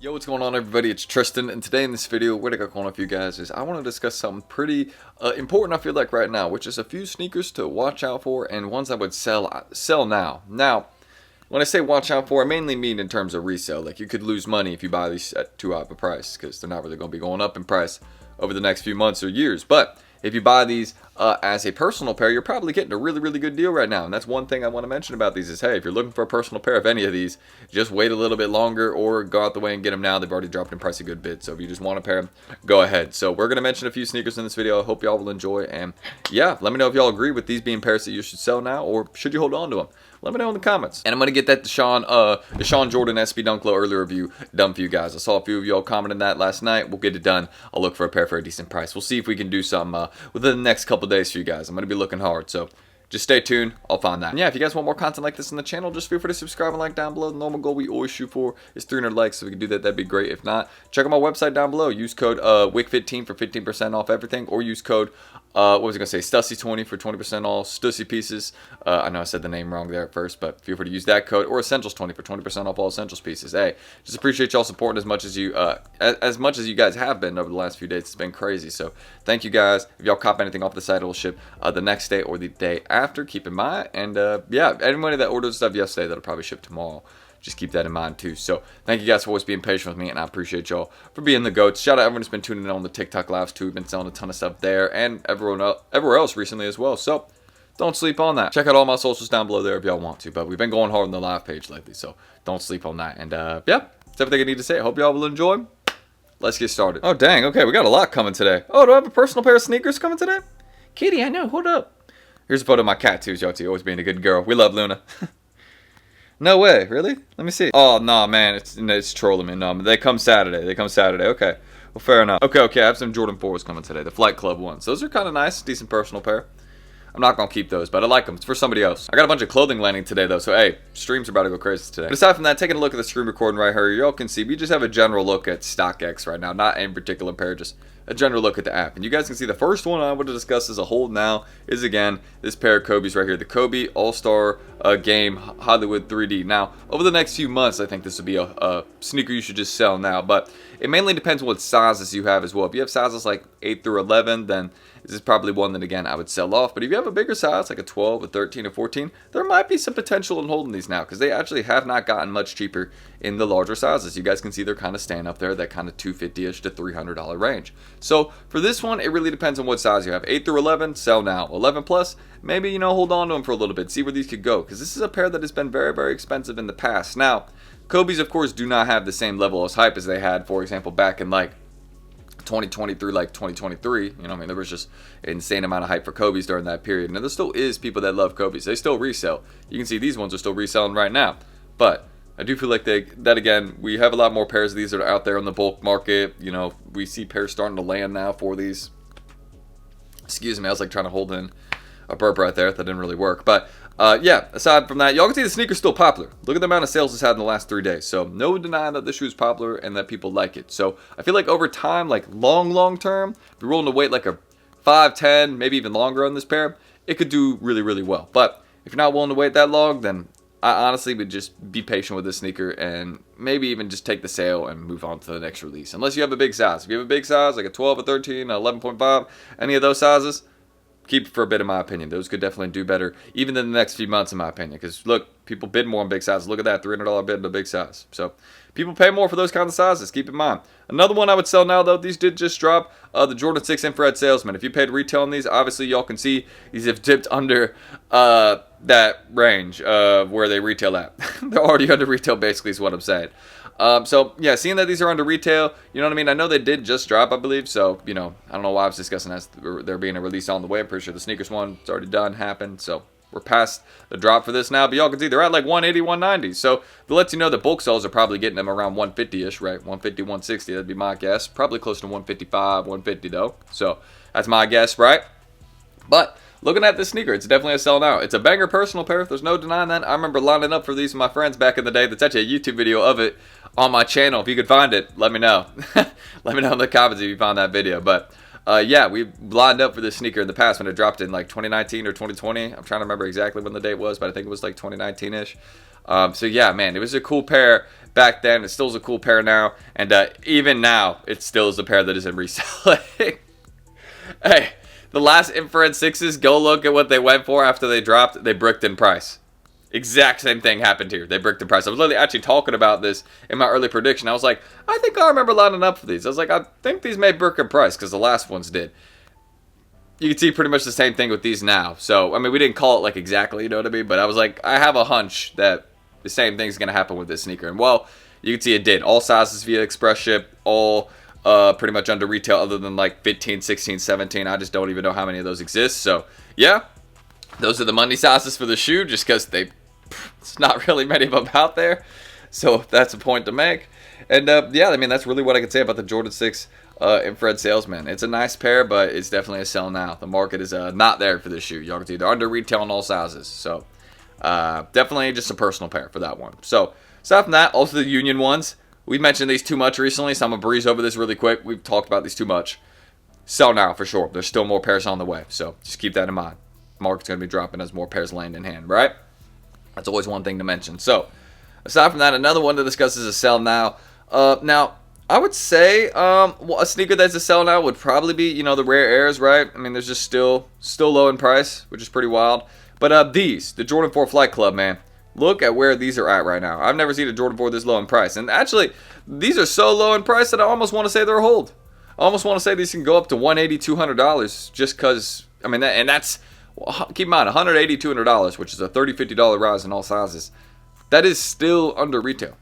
Yo, what's going on, everybody? It's Tristan, and today in this video, what I got going on for you guys is I want to discuss something pretty important, I feel like, right now, which is a few sneakers to watch out for and ones I would sell now. Now, when I say watch out for, I mainly mean in terms of resale. Like, you could lose money if you buy these at too high of a price, because they're not really going to be going up in price over the next few months or years. But if you buy these as a personal pair, you're probably getting a really, really good deal right now. And that's one thing I want to mention about these is, hey, if you're looking for a personal pair of any of these, just wait a little bit longer or go out the way and get them now. They've already dropped in price a good bit. So if you just want a pair, go ahead. So we're going to mention a few sneakers in this video. I hope y'all will enjoy. And yeah, let me know if y'all agree with these being pairs that you should sell now, or should you hold on to them? Let me know in the comments. And I'm going to get that Deshaun Jordan SB Dunk Low early review done for you guys. I saw a few of y'all commenting that last night. We'll get it done. I'll look for a pair for a decent price. We'll see if we can do something within the next couple days for you guys. I'm going to be looking hard. So just stay tuned. I'll find that. And yeah, if you guys want more content like this on the channel, just feel free to subscribe and like down below. The normal goal we always shoot for is 300 likes. So if we can do that, that'd be great. If not, check out my website down below. Use code Wick15 for 15% off everything, or use code what was I going to say? Stussy20 for 20% off Stussy pieces. I know I said the name wrong there at first, but feel free to use that code, or Essentials20 for 20% off all Essentials pieces. Hey, just appreciate y'all supporting as much as you guys have been over the last few days. It's been crazy. So thank you guys. If y'all cop anything off the site, it will ship the next day or the day after. Keep in mind. And yeah, anybody that ordered stuff yesterday, that'll probably ship tomorrow. Just keep that in mind too. So thank you guys for always being patient with me, and I appreciate y'all for being the goats. Shout out everyone who's been tuning in on the TikTok lives too. We've been selling a ton of stuff there, and everywhere else recently as well. So don't sleep on that. Check out all my socials down below there if y'all want to. But we've been going hard on the live page lately, so don't sleep on that. And yeah, that's everything I need to say. I hope y'all will enjoy. Let's get started. Oh dang, okay, we got a lot coming today. Oh, do I have a personal pair of sneakers coming today? Kitty, I know. Hold up. Here's a photo of my cat too, Joti, always being a good girl. We love Luna. No way, really? Let me see. Oh, nah, man, it's trolling me. No, they come Saturday. Okay, well, fair enough. Okay, I have some Jordan 4s coming today, the Flight Club ones. Those are kind of nice, decent personal pair. I'm not going to keep those, but I like them. It's for somebody else. I got a bunch of clothing landing today, though, so hey, streams are about to go crazy today. But aside from that, taking a look at the screen recording right here, y'all can see we just have a general look at StockX right now. Not any particular pair, just a general look at the app. And you guys can see the first one I want to discuss as a whole now is, again, this pair of Kobe's right here. The Kobe All-Star Game Hollywood 3D. Now, over the next few months, I think this would be a sneaker you should just sell now. But it mainly depends on what sizes you have as well. If you have sizes like 8 through 11, then this is probably one that, again, I would sell off. But if you have a bigger size, like a 12, a 13, a 14, there might be some potential in holding these now, because they actually have not gotten much cheaper in the larger sizes. You guys can see they're kind of staying up there, that kind of $250-ish to $300 range. So for this one, it really depends on what size you have. 8 through 11, sell now. 11 plus, maybe, hold on to them for a little bit, see where these could go, because this is a pair that has been very, very expensive in the past. Now, Kobe's, of course, do not have the same level of hype as they had, for example, back in like 2020 through like 2023. There was just an insane amount of hype for Kobe's during that period. Now, there still is people that love Kobe's. They still resell. You can see these ones are still reselling right now. But I do feel like that again, we have a lot more pairs of these that are out there on the bulk market. We see pairs starting to land now for these. Excuse me, I was like trying to hold in a burp right there. That didn't really work. But yeah, aside from that, y'all can see the sneaker's still popular. Look at the amount of sales it's had in the last 3 days. So no denying that this shoe is popular and that people like it. So I feel like over time, like long term, if you're willing to wait like a 5, 10, maybe even longer on this pair, it could do really, really well. But if you're not willing to wait that long, then I honestly would just be patient with this sneaker and maybe even just take the sale and move on to the next release. Unless you have a big size. If you have a big size, like a 12, a 13, a 11.5, any of those sizes, keep it for a bit, in my opinion. Those could definitely do better, even in the next few months, in my opinion. Because, look, people bid more on big sizes. Look at that, $300 bid in a big size. So, people pay more for those kinds of sizes. Keep in mind. Another one I would sell now, though, these did just drop, the Jordan 6 Infrared Salesman. If you paid retail on these, obviously, y'all can see these have dipped under that range of where they retail at. They're already under retail, basically, is what I'm saying. So, yeah, seeing that these are under retail, you know what I mean? I know they did just drop, I believe. So, I don't know why I was discussing as there being a release on the way. I'm pretty sure the sneakers one, it's already done, happened. So, we're past the drop for this now. But y'all can see they're at like 180, 190. So, that lets you know that bulk sales are probably getting them around 150-ish, right? 150, 160, that'd be my guess. Probably close to 155, 150, though. So, that's my guess, right? But looking at this sneaker, it's definitely a sell now. It's a banger personal pair. There's no denying that. I remember lining up for these with my friends back in the day. That's actually a YouTube video of it on my channel. If you could find it, let me know. Let me know in the comments if you found that video. But yeah, we lined up for this sneaker in the past when it dropped in like 2019 or 2020. I'm trying to remember exactly when the date was, but I think it was like 2019-ish. So yeah, man, it was a cool pair back then. It still is a cool pair now. And even now, it still is a pair that is in reselling. Hey, the last infrared 6s, go look at what they went for after they dropped. They bricked in price. Exact same thing happened here. They bricked in price. I was literally actually talking about this in my early prediction. I was like, I think I remember lining up for these. I was like, I think these may brick in price because the last ones did. You can see pretty much the same thing with these now. So, I mean, we didn't call it like exactly, you know what I mean? But I was like, I have a hunch that the same thing's going to happen with this sneaker. And, well, you can see it did. All sizes via express ship, all pretty much under retail other than like 15, 16, 17. I just don't even know how many of those exist. So, yeah, those are the money sizes for the shoe just because it's not really many of them out there. So, that's a point to make. And, yeah, I mean, that's really what I can say about the Jordan 6 infrared salesman. It's a nice pair, but it's definitely a sell now. The market is not there for this shoe. Y'all can see they're under retail in all sizes. So, definitely just a personal pair for that one. So, aside from that, also the Union ones. We've mentioned these too much recently, so I'm going to breeze over this really quick. We've talked about these too much. Sell now for sure. There's still more pairs on the way, so just keep that in mind. Market's going to be dropping as more pairs land in hand, right? That's always one thing to mention. So, aside from that, another one to discuss is a sell now. Now, I would say a sneaker that's a sell now would probably be, you know, the Rare Airs, right? I mean, there's just still low in price, which is pretty wild. But the Jordan 4 Flight Club, man. Look at where these are at right now. I've never seen a Jordan 4 this low in price. And actually, these are so low in price that I almost want to say they're a hold. I almost want to say these can go up to $180, $200 just because, I mean, keep in mind, $180, $200, which is a $30, $50 rise in all sizes. That is still under retail.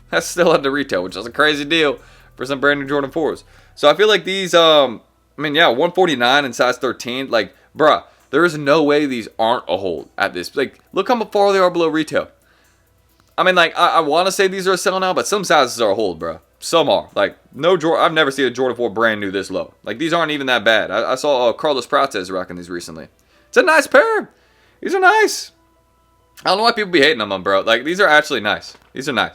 That's still under retail, which is a crazy deal for some brand new Jordan 4s. So I feel like these, I mean, yeah, 149 in size 13. Like, bruh, there is no way these aren't a hold at this. Like, look how far they are below retail. I mean, like, I want to say these are a sell now, but some sizes are a hold, bruh. Some are. Like, I've never seen a Jordan 4 brand new this low. Like, these aren't even that bad. I saw Carlos Prates rocking these recently. It's a nice pair. These are nice. I don't know why people be hating on them, bro. Like, these are actually nice. These are nice.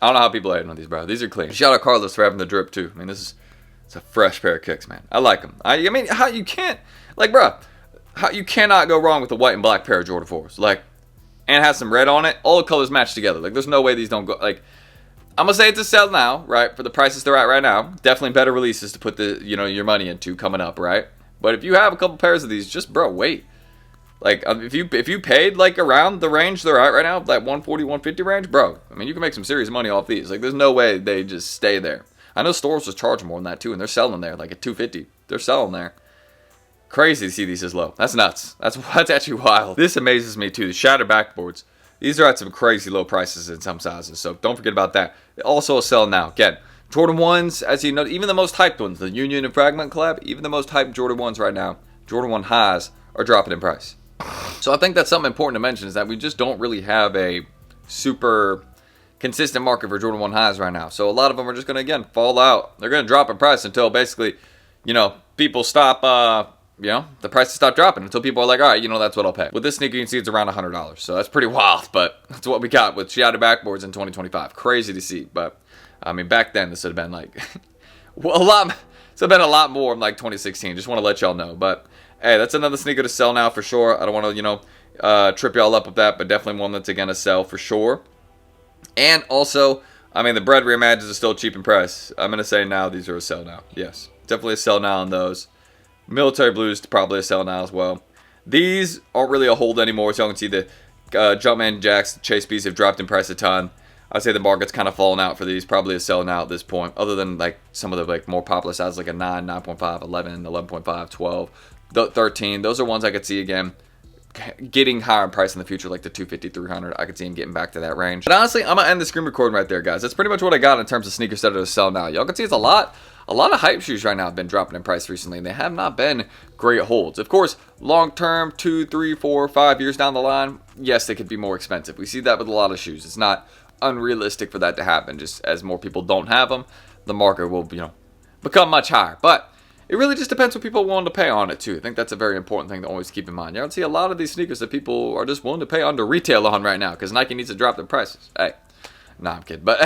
I don't know how people are hating on these, bro. These are clean. Shout out Carlos for having the drip, too. I mean, it's a fresh pair of kicks, man. I like them. I mean, how you can't, like, bro, how you cannot go wrong with a white and black pair of Jordan 4s. Like, and it has some red on it. All the colors match together. Like, there's no way these don't go, like, I'm going to say it's a sell now, right? For the prices they're at right now. Definitely better releases to put your money into coming up, right? But if you have a couple pairs of these, just, bro, wait. Like, if you paid, like, around the range they're at right now, that 140, 150 range, bro, I mean, you can make some serious money off these. Like, there's no way they just stay there. I know stores just charge more than that, too, and they're selling there, like, at 250. They're selling there. Crazy to see these as low. That's nuts. That's actually wild. This amazes me, too. The shattered backboards. These are at some crazy low prices in some sizes, so don't forget about that. Also a sell now. Again, Jordan 1s, as you know, even the most hyped ones, the Union and Fragment collab, even the most hyped Jordan 1s right now, Jordan 1 highs, are dropping in price. So I think that's something important to mention is that we just don't really have a super consistent market for Jordan 1 highs right now. So a lot of them are just going to, again, fall out. They're going to drop in price until basically, people stop, the prices stop dropping until people are like, all right, that's what I'll pay. With this sneaker, you can see it's around $100. So that's pretty wild, but that's what we got with shattered backboards in 2025. Crazy to see, but I mean, back then this would have been like, it's been a lot more in like 2016. Just want to let y'all know, but hey, that's another sneaker to sell now for sure. I don't want to, trip y'all up with that, but definitely one that's going to sell for sure. And also, I mean, the bread reimagines are still cheap in price. I'm going to say now these are a sell now. Yes, definitely a sell now on those. Military blues probably a sell now as well. These aren't really a hold anymore, so you can see the Jumpman Jacks, Chase B's have dropped in price a ton. I'd say the market's kind of fallen out for these. Probably a sell now at this point, other than like some of the like more popular sizes like a 9, 9.5, 11, 11.5, 12, 13. Those are ones I could see again getting higher in price in the future, like the 250, 300. I could see them getting back to that range. But honestly, I'm gonna end the screen recording right there, guys. That's pretty much what I got in terms of sneakers that are to sell now. Y'all can see it's a lot of hype shoes right now have been dropping in price recently, and they have not been great holds. Of course, long term, 2, 3, 4, 5 years down the line, yes, they could be more expensive. We see that with a lot of shoes. It's not unrealistic for that to happen. Just as more people don't have them, the market will, become much higher. But it really just depends what people are willing to pay on it too. I think that's a very important thing to always keep in mind. You don't see a lot of these sneakers that people are just willing to pay under retail on right now because Nike needs to drop their prices. Hey, Nah, I'm kidding. But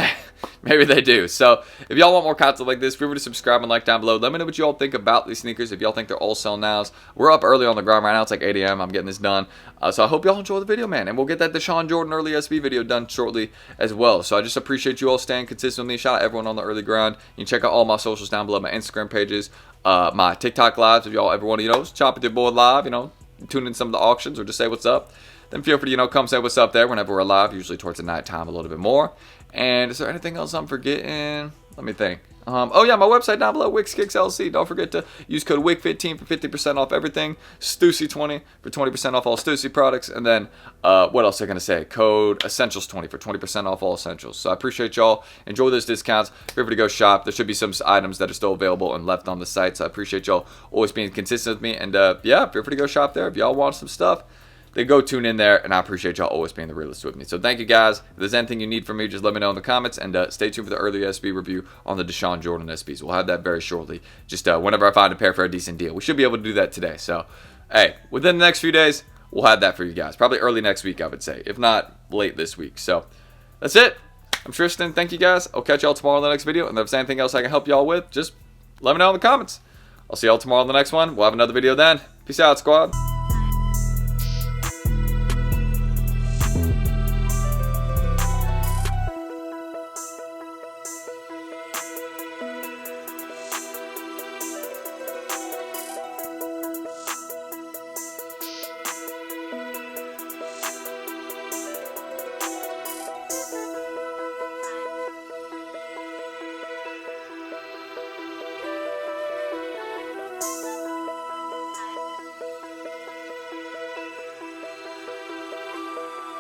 maybe they do. So if y'all want more content like this, feel free to subscribe and like down below. Let me know what y'all think about these sneakers. If y'all think they're all sell nows. We're up early on the grind right now. It's like 8 a.m. I'm getting this done. So I hope y'all enjoy the video, man. And we'll get that Deshaun Jordan early SB video done shortly as well. So I just appreciate you all staying consistent with me. Shout out everyone on the early grind. You can check out all my socials down below, my Instagram pages, my TikTok lives. If y'all ever want to, chop with your boy live, tune in some of the auctions or just say what's up, then feel free to, come say what's up there whenever we're live, usually towards the night time a little bit more. And is there anything else I'm forgetting? Let me think. Oh yeah, my website down below, Wick LC. Don't forget to use code WICK15 for 50% off everything. Stussy20 for 20% off all Stussy products. And then, what else am I going to say? Code Essentials20 for 20% off all essentials. So I appreciate y'all. Enjoy those discounts. Feel free to go shop. There should be some items that are still available and left on the site. So I appreciate y'all always being consistent with me. And yeah, feel free to go shop there. If y'all want some stuff, then go tune in there, and I appreciate y'all always being the realist with me. So thank you, guys. If there's anything you need from me, just let me know in the comments, and stay tuned for the early SB review on the Deshaun Jordan SBs. We'll have that very shortly, just whenever I find a pair for a decent deal. We should be able to do that today. So, hey, within the next few days, we'll have that for you guys. Probably early next week, I would say, if not late this week. So, that's it. I'm Tristan. Thank you, guys. I'll catch y'all tomorrow in the next video, and if there's anything else I can help y'all with, just let me know in the comments. I'll see y'all tomorrow in the next one. We'll have another video then. Peace out, squad.